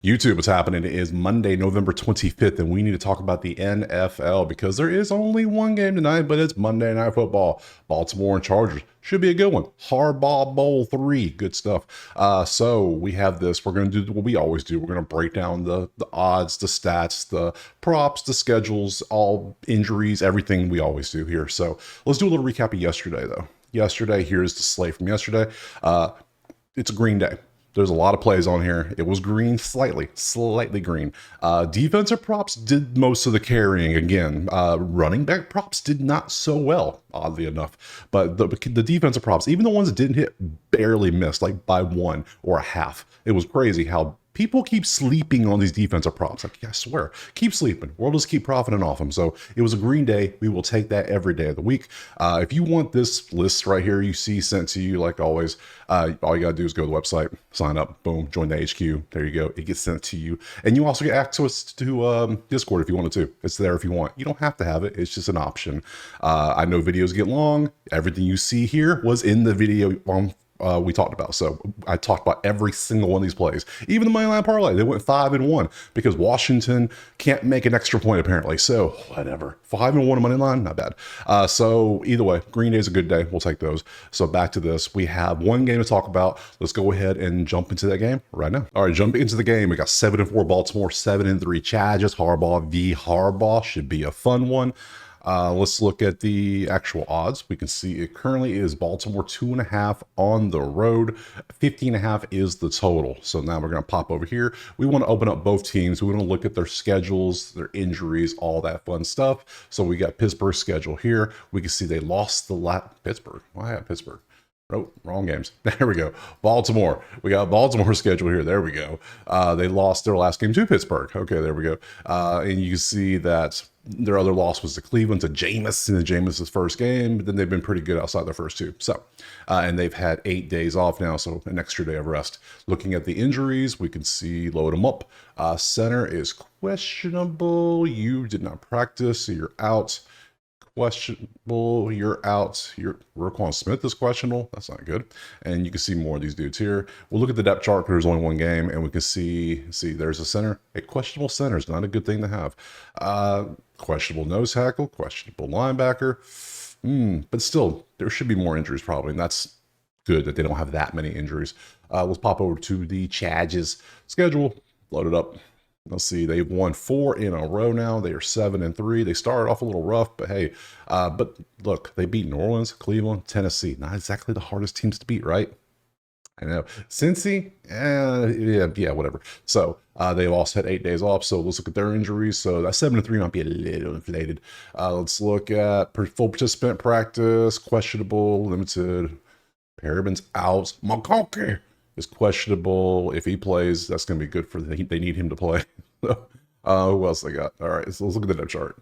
YouTube, what's happening? It is Monday, November 25th, and we need to talk about the NFL because there is only one game tonight, but it's Monday Night Football. Baltimore and Chargers. Should be a good one. Harbaugh Bowl 3. Good stuff. So we have this. We're going to do what we always do. We're going to break down the odds, the stats, the props, the schedules, all injuries, everything we always do here. So let's do a little recap of yesterday, though. Yesterday, here's the slate from yesterday. It's a green day. There's a lot of plays on here. It was green, slightly green. Defensive props did most of the carrying again. Running back props did not so well, oddly enough. But the defensive props, even the ones that didn't hit, barely missed, like by one or a half. It was crazy how people keep sleeping on these defensive props. Like, I swear, keep sleeping. We'll just keep profiting off them. So it was a green day. We will take that every day of the week. If you want this list right here you see sent to you, like always, all you got to do is go to the website, sign up, boom, join the HQ. There you go. It gets sent to you. And you also get access to Discord if you wanted to. It's there if you want. You don't have to have it. It's just an option. I know videos get long. Everything you see here was in the video we talked about. So I talked about every single one of these plays. Even the moneyline parlay, they went 5-1 because Washington can't make an extra point apparently. So whatever, 5-1 on moneyline, not bad. So either way, Green Day's a good day. We'll take those. So back to this, we have one game to talk about. Let's go ahead and jump into that game right now. All right, jumping into the game. We got 7-4 Baltimore, 7-3 Chargers. Harbaugh v. Harbaugh should be a fun one. Let's look at the actual odds. We can see it currently is Baltimore 2.5 on the road. 50.5 is the total. So now we're going to pop over here. We want to open up both teams. We want to look at their schedules, their injuries, all that fun stuff. So we got Pittsburgh's schedule here. We can see they lost Pittsburgh. Why have Pittsburgh? Oh, wrong games. There we go. Baltimore. We got Baltimore schedule here. There we go. They lost their last game to Pittsburgh. Okay, there we go. And you can see that their other loss was to Cleveland, to Jameis in Jameis's first game. But then they've been pretty good outside their first two. So, and they've had 8 days off now, so an extra day of rest. Looking at the injuries, we can see load them up. Center is questionable. You did not practice, so you're out. Questionable, you're out. Roquan Smith is questionable. That's not good. And you can see more of these dudes here. We'll look at the depth chart. There's only one game, and we can see there's a center. A questionable center is not a good thing to have. Questionable nose tackle, questionable linebacker. But still, there should be more injuries probably, and that's good that they don't have that many injuries. Let's pop over to the Chargers schedule. Load it up. Let's see, they've won 4 in a row now. They are 7-3. They started off a little rough, but hey, but look, they beat New Orleans, Cleveland, Tennessee. Not exactly the hardest teams to beat, right? I know. Cincy, yeah, whatever. So they've also had 8 days off. So let's look at their injuries. So that 7-3 might be a little inflated. Let's look at full participant practice, questionable, limited. Perriman's out. McConkey is questionable. If he plays, that's going to be good for them. They need him to play. Who else they got? All right, so let's look at the depth chart.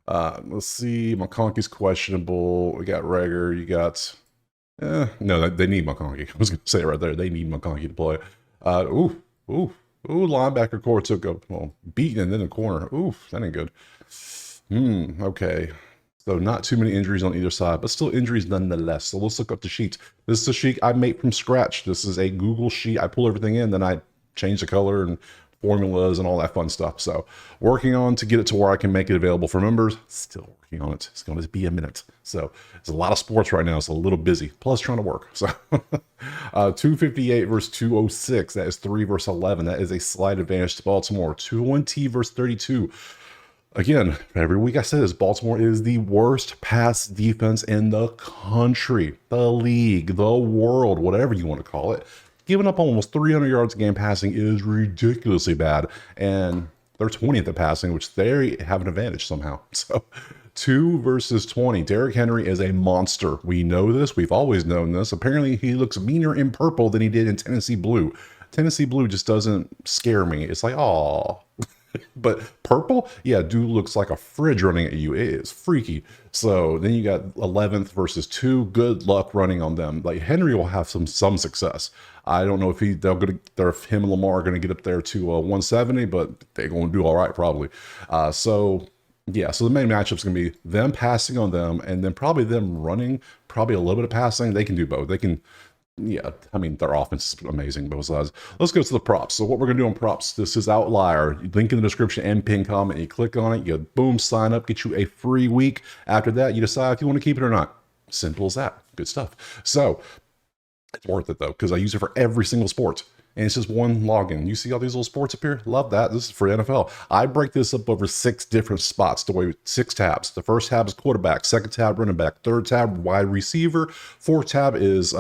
Let's see. McConkey's questionable. We got Rager. You got... no, they need McConkey. I was going to say it right there. They need McConkey to play. Linebacker core took a beating and then a corner. That ain't good. Okay. So not too many injuries on either side, but still injuries nonetheless. So let's look up the sheet. This is a sheet I made from scratch. This is a Google sheet. I pull everything in, then I change the color and formulas and all that fun stuff. So working on to get it to where I can make it available for members. Still working on it. It's going to be a minute. So there's a lot of sports right now. It's a little busy. Plus trying to work. So 258 versus 206. That is 3 versus 11. That is a slight advantage to Baltimore. 220 versus 32. Again, every week I say this, Baltimore is the worst pass defense in the country, the league, the world, whatever you want to call it. Giving up almost 300 yards a game passing is ridiculously bad. And they're 20th at passing, which they have an advantage somehow. So 2 versus 20. Derrick Henry is a monster. We know this. We've always known this. Apparently, he looks meaner in purple than he did in Tennessee blue. Tennessee blue just doesn't scare me. It's like, oh. But purple, yeah, dude looks like a fridge running at you. It is freaky. So then you got 11th versus 2. Good luck running on them. Like Henry will have some success. I don't know if him and Lamar are going to get up there to 170, but they're going to do all right probably. So the main matchup's going to be them passing on them, and then probably them running, probably a little bit of passing. They can do both. They can Yeah, I mean, their offense is amazing, both sides. Let's go to the props. So what we're going to do on props, this is Outlier. Link in the description and pin comment. You click on it, you boom, sign up, get you a free week. After that, you decide if you want to keep it or not. Simple as that. Good stuff. So it's worth it, though, because I use it for every single sport. And it's just one login. You see all these little sports up here? Love that. This is for NFL. I break this up over 6 different spots, the way 6 tabs. The first tab is quarterback, second tab running back, third tab wide receiver, fourth tab is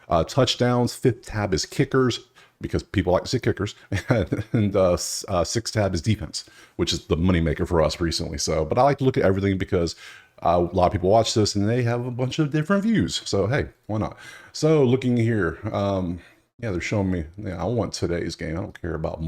touchdowns, fifth tab is kickers, because people like to see kickers, and sixth tab is defense, which is the moneymaker for us recently. So, but I like to look at everything because a lot of people watch this and they have a bunch of different views. So hey, why not? So looking here, yeah, they're showing me. Yeah, I want today's game. I don't care about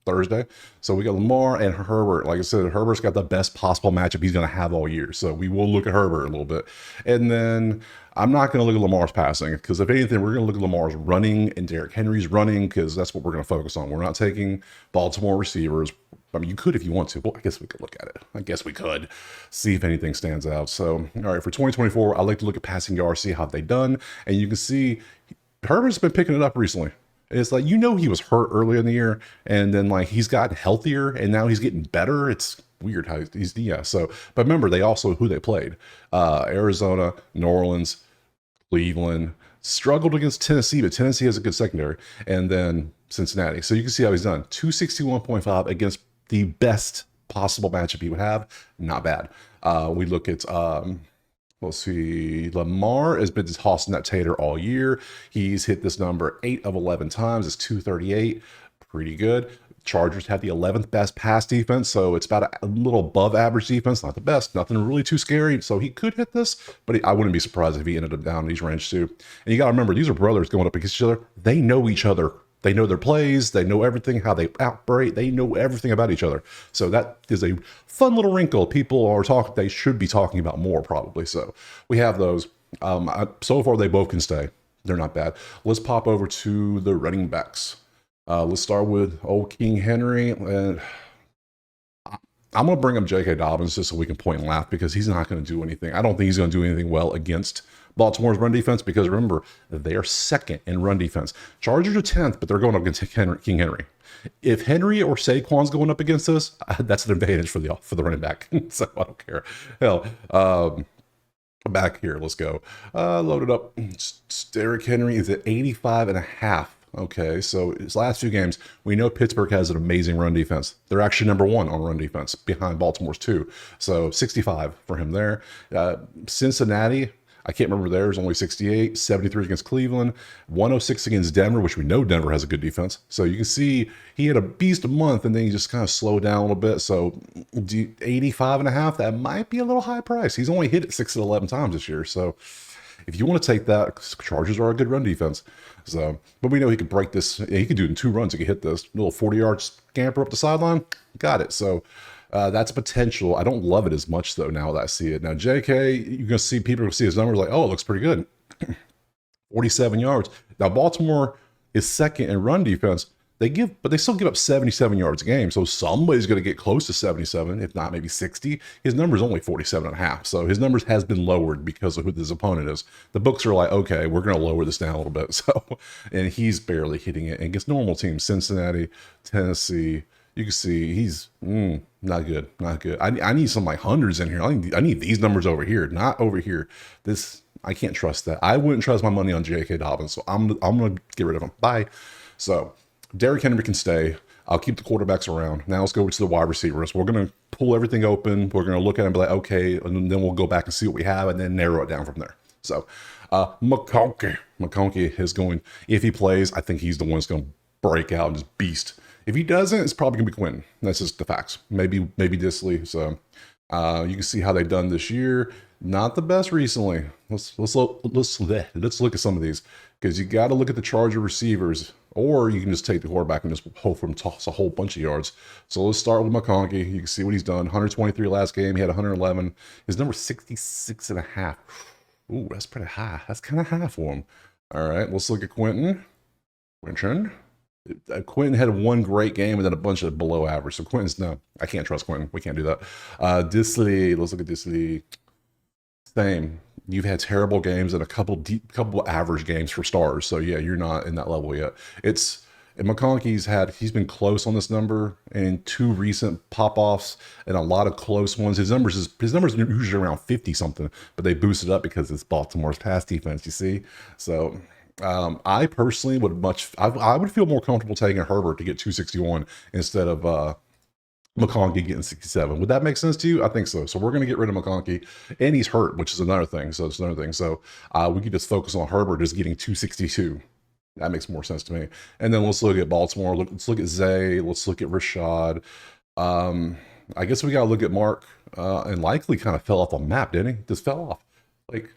Thursday. So we got Lamar and Herbert. Like I said, Herbert's got the best possible matchup he's going to have all year. So we will look at Herbert a little bit. And then I'm not going to look at Lamar's passing, because if anything, we're going to look at Lamar's running and Derrick Henry's running, because that's what we're going to focus on. We're not taking Baltimore receivers. I mean, you could if you want to. Well, I guess we could look at it. I guess we could see if anything stands out. So, all right, for 2024, I like to look at passing yards, see how they've done. And you can see Herbert's been picking it up recently. It's like, he was hurt early in the year, and then like he's gotten healthier, and now he's getting better. It's weird how he's yeah. So, but remember, they also who they played: Arizona, New Orleans, Cleveland. Struggled against Tennessee, but Tennessee has a good secondary, and then Cincinnati. So you can see how he's done. 261.5 against the best possible matchup he would have. Not bad. We look at let's see. Lamar has been tossing that tater all year. He's hit this number 8 of 11 times. It's 238. Pretty good. Chargers have the 11th best pass defense, so it's about a little above average defense. Not the best. Nothing really too scary. So he could hit this, but I wouldn't be surprised if he ended up down in these range too. And you got to remember, these are brothers going up against each other. They know each other. They know their plays. They know everything, how they operate. They know everything about each other. So that is a fun little wrinkle. People are talking. They should be talking about more probably. So we have those. So far, they both can stay. They're not bad. Let's pop over to the running backs. Let's start with old King Henry. And I'm going to bring up J.K. Dobbins just so we can point and laugh, because he's not going to do anything. I don't think he's going to do anything well against Baltimore's run defense, because remember, they are second in run defense. Chargers are 10th, but they're going up against King Henry. If Henry or Saquon's going up against us, that's an advantage for the running back. So I don't care. Hell, back here, let's go. Load it up. Derrick Henry is at 85.5. Okay, so his last few games, we know Pittsburgh has an amazing run defense. They're actually number 1 on run defense, behind Baltimore's 2. So 65 for him there. Cincinnati, I can't remember theirs, only 68, 73 against Cleveland, 106 against Denver, which we know Denver has a good defense. So you can see he had a beast month, and then he just kind of slowed down a little bit. So 85.5, that might be a little high price. He's only hit it 6 of 11 times this year. So if you want to take that, Chargers are a good run defense. So, but we know he could break this. He could do it in 2 runs. He could hit this little 40-yard scamper up the sideline. Got it. So that's potential. I don't love it as much, though, now that I see it. Now, JK, you're going to see people see his numbers like, oh, it looks pretty good. 47 yards. Now, Baltimore is second in run defense. But they still give up 77 yards a game. So somebody's going to get close to 77, if not maybe 60. His number is only 47.5. So his numbers has been lowered because of who his opponent is. The books are like, okay, we're going to lower this down a little bit. So, and he's barely hitting it against normal teams. Cincinnati, Tennessee. You can see he's not good, not good. I need some like hundreds in here. I need these numbers over here, not over here. I can't trust that. I wouldn't trust my money on J.K. Dobbins. So I'm going to get rid of him. Bye. So Derrick Henry can stay. I'll keep the quarterbacks around. Now let's go to the wide receivers. We're going to pull everything open. We're going to look at it and be like, okay, and then we'll go back and see what we have and then narrow it down from there. So McConkey is going, if he plays, I think he's the one that's going to break out and just beast. If he doesn't, it's probably going to be Quentin. That's just the facts. Maybe Disley. So you can see how they've done this year. Not the best recently. Let's look at some of these, because you got to look at the Charger receivers, or you can just take the quarterback and just hope for him to toss a whole bunch of yards. So let's start with McConkey. You can see what he's done. 123 last game. He had 111. His number 66.5. Ooh, that's pretty high. That's kind of high for him. All right, let's look at Quentin. Quentin had one great game and then a bunch of below average. So Quentin's no, I can't trust Quentin. We can't do that. Disley, let's look at Disley. Same. You've had terrible games and a couple average games for stars. So yeah, you're not in that level yet. It's and he's been close on this number in two recent pop-offs and a lot of close ones. His numbers are usually around 50 something, but they boosted up because it's Baltimore's pass defense, you see. So I personally I would feel more comfortable taking Herbert to get 261 instead of McConkey getting 67. Would that make sense to you? I think so. So we're going to get rid of McConkey, and he's hurt, which is another thing. So it's another thing. So we could just focus on Herbert just getting 262. That makes more sense to me. And then let's look at Baltimore. Let's look at Zay. Let's look at Rashad. I guess we got to look at Mark. And likely kind of fell off the map, didn't he? Just fell off. Like,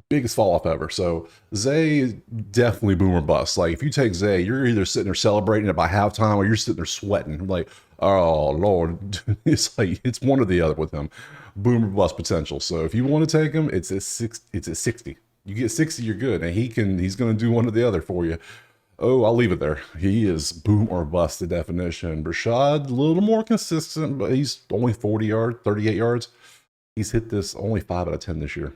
biggest fall off ever. So Zay definitely boomer bust. Like, if you take Zay, you're either sitting there celebrating it by halftime or you're sitting there sweating. Like, oh, Lord. It's like, it's one or the other with him. Boomer bust potential. So if you want to take him, it's at 60. You get 60, you're good. And he's going to do one or the other for you. Oh, I'll leave it there. He is boom or bust the definition. Rashad, a little more consistent, but he's only 40 yards, 38 yards. He's hit this only 5 out of 10 this year.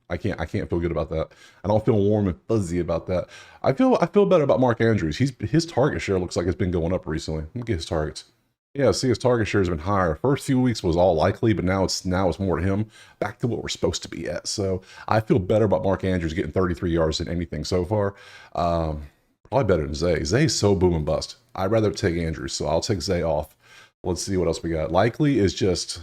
I can't feel good about that. I don't feel warm and fuzzy about that. I feel better about Mark Andrews. His target share looks like it's been going up recently. Look at his targets. Yeah, see, his target share has been higher. First few weeks was all likely, but now it's more to him, back to what we're supposed to be at. So I feel better about Mark Andrews getting 33 yards than anything so far. Probably better than Zay. Zay's so boom and bust. I'd rather take Andrews, so I'll take Zay off. Let's see what else we got. Likely is just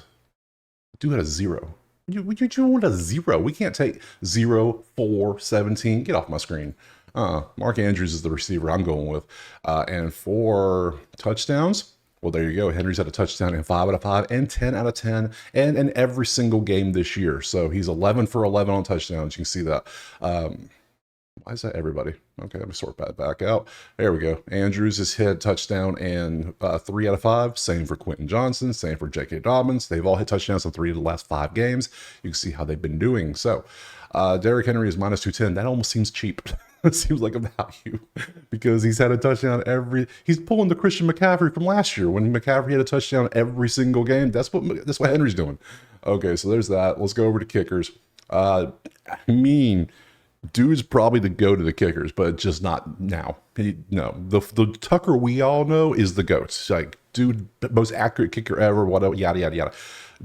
do it a 0. You want a 0? We can't take 0, 4, 17. Get off my screen. Mark Andrews is the receiver I'm going with. And for touchdowns, well, there you go. Henry's had a touchdown in 5 out of 5 and 10 out of 10 and in every single game this year. So he's 11 for 11 on touchdowns. You can see that. Why is that everybody? Okay, let me sort that back out. There we go. Andrews has hit touchdown in 3 out of 5. Same for Quentin Johnson. Same for J.K. Dobbins. They've all hit touchdowns in 3 of the last 5 games. You can see how they've been doing. So Derrick Henry is minus 210. That almost seems cheap. It seems like a value because he's had a touchdown he's pulling the Christian McCaffrey from last year when McCaffrey had a touchdown every single game. That's what Henry's doing. Okay, so there's that. Let's go over to kickers. Dude's probably the go to the kickers, but just not now. The Tucker we all know is the GOAT. Like, dude, most accurate kicker ever, whatever, yada, yada, yada.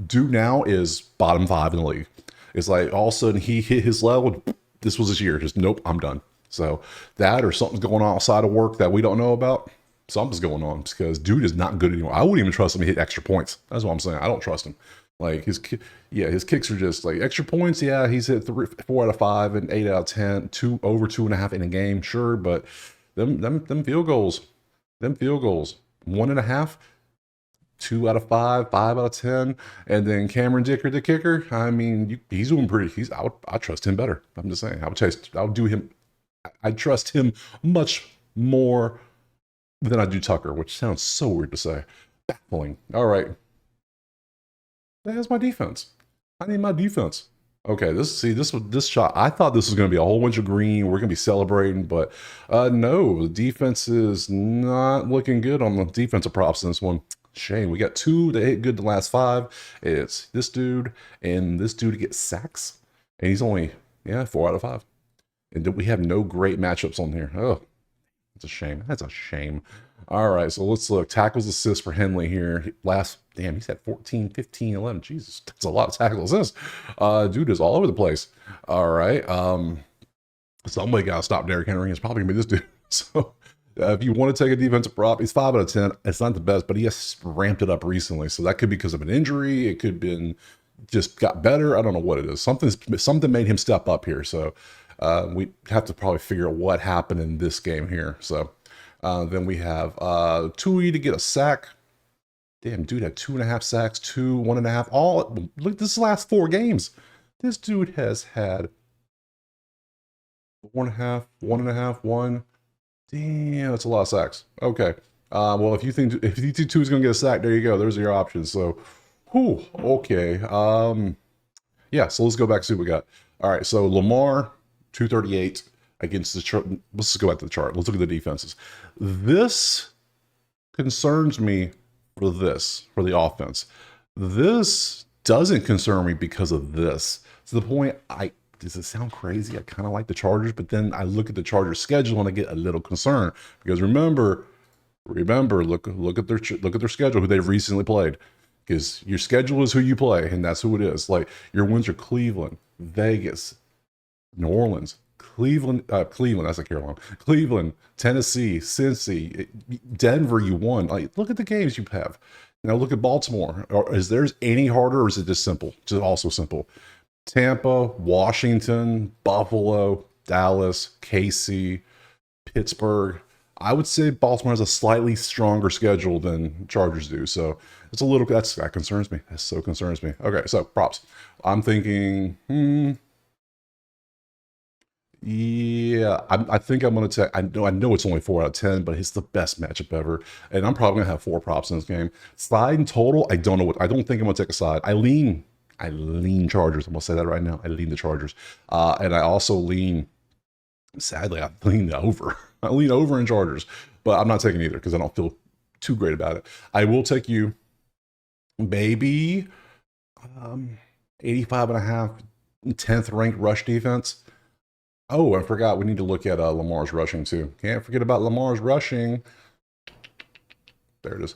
Dude now is bottom 5 in the league. It's like all of a sudden he hit his level. This was his year. Just, nope, I'm done. So that or something's going on outside of work that we don't know about. Something's going on because dude is not good anymore. I wouldn't even trust him to hit extra points. That's what I'm saying. I don't trust him. Like his kicks are just like extra points. Yeah, he's hit 4 out of 5 and 8 out of 10, over 2.5 in a game, sure. But them field goals, 1.5, 2 out of 5, 5 out of 10, and then Cameron Dicker, the kicker. I mean, he's doing pretty. I trust him better. I'm just saying. I trust him much more than I do Tucker, which sounds so weird to say. Baffling. All right. That's my defense. I need my defense. Okay, this shot, I thought this was going to be a whole bunch of green. We're going to be celebrating, but no, the defense is not looking good on the defensive props in this one. Shame. We got 2 that hit good the last 5. It's this dude and this dude gets sacks, and he's only 4 out of 5. And we have no great matchups on here. Oh, that's a shame. That's a shame. All right, so let's look. Tackles assists for Henley here. He's had 14, 15, 11. Jesus, that's a lot of tackle assists. Dude is all over the place. All right. Somebody got to stop Derrick Henry. It's probably going to be this dude. So if you want to take a defensive prop, he's 5 out of 10. It's not the best, but he has ramped it up recently. So that could be because of an injury. It could have been just got better. I don't know what it is. Something made him step up here. So we have to probably figure out what happened in this game here. So then we have Tui to get a sack. Damn, dude had 2.5 sacks, 2, 1.5. All look, this last 4 games. This dude has had 4.5, 1.5, 1. Damn, that's a lot of sacks. Okay. Well, if you think Tui is gonna get a sack, there you go. There's your options. So, okay. Yeah. So let's go back to see what we got. All right. So Lamar, 238 against the chart. Let's just go back to the chart. Let's look at the defenses. This concerns me for the offense. This doesn't concern me because of this. to the point does it sound crazy? I kind of like the Chargers, but then I look at the Chargers schedule and I get a little concerned because remember, look at their schedule, who they've recently played, because your schedule is who you play, and that's who it is. Like your wins are Cleveland, Vegas, New Orleans, Cleveland, that's a Carolina, Cleveland, Tennessee, Cincy, Denver. You won. Like look at the games you have. Now look at Baltimore. Is theirs any harder, or is it just simple? Just also simple. Tampa, Washington, Buffalo, Dallas, KC, Pittsburgh. I would say Baltimore has a slightly stronger schedule than Chargers do. So it's a little, that concerns me. That so concerns me. Okay, so props. I'm thinking, yeah, I think I'm going to take, I know it's only 4 out of 10, but it's the best matchup ever. And I'm probably going to have 4 props in this game. Side and total, I don't know I don't think I'm going to take a side. I lean Chargers. I'm going to say that right now. I lean the Chargers. And I also lean, sadly, I lean over. I lean over in Chargers, but I'm not taking either because I don't feel too great about it. I will take you, maybe 85.5, 10th ranked rush defense. Oh, I forgot. We need to look at Lamar's rushing too. Can't forget about Lamar's rushing. There it is.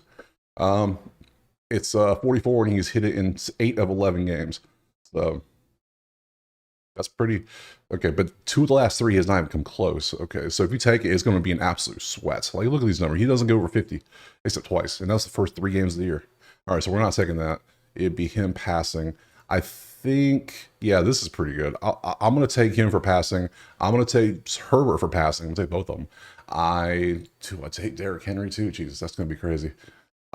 It's 44, and he's hit it in 8 of 11 games. So that's pretty okay. But 2 of the last 3 has not even come close. Okay, so if you take it, it's going to be an absolute sweat. Like look at these numbers. He doesn't go over 50 except twice, and that's the first 3 games of the year. All right, so we're not taking that. It'd be him passing. I think, yeah, this is pretty good. I'm going to take him for passing. I'm going to take Herbert for passing. I'm going to take both of them. I take Derrick Henry too? Jesus, that's going to be crazy.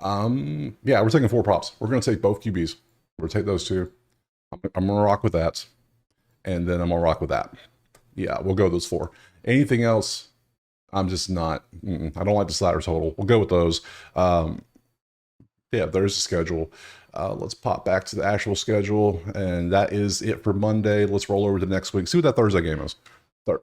Yeah, we're taking 4 props. We're going to take both QBs. We're going to take those 2. I'm going to rock with that. And then I'm going to rock with that. Yeah, we'll go those 4. Anything else, I'm just not, I don't like the slider total. We'll go with those. Yeah, there's the schedule. Let's pop back to the actual schedule, and that is it for Monday. Let's roll over to next week. See what that Thursday game is. Oh,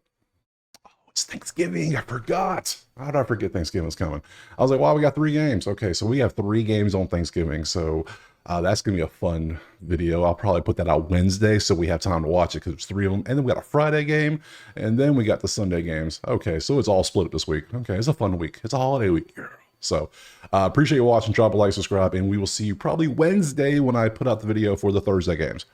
it's Thanksgiving. I forgot. How did I forget Thanksgiving's coming? I was like, wow, we got 3 games. Okay, so we have 3 games on Thanksgiving. So that's going to be a fun video. I'll probably put that out Wednesday so we have time to watch it because there's 3 of them. And then we got a Friday game, and then we got the Sunday games. Okay, so it's all split up this week. Okay, it's a fun week. It's a holiday week. So appreciate you watching. Drop a like, subscribe, and we will see you probably Wednesday when I put out the video for the Thursday games.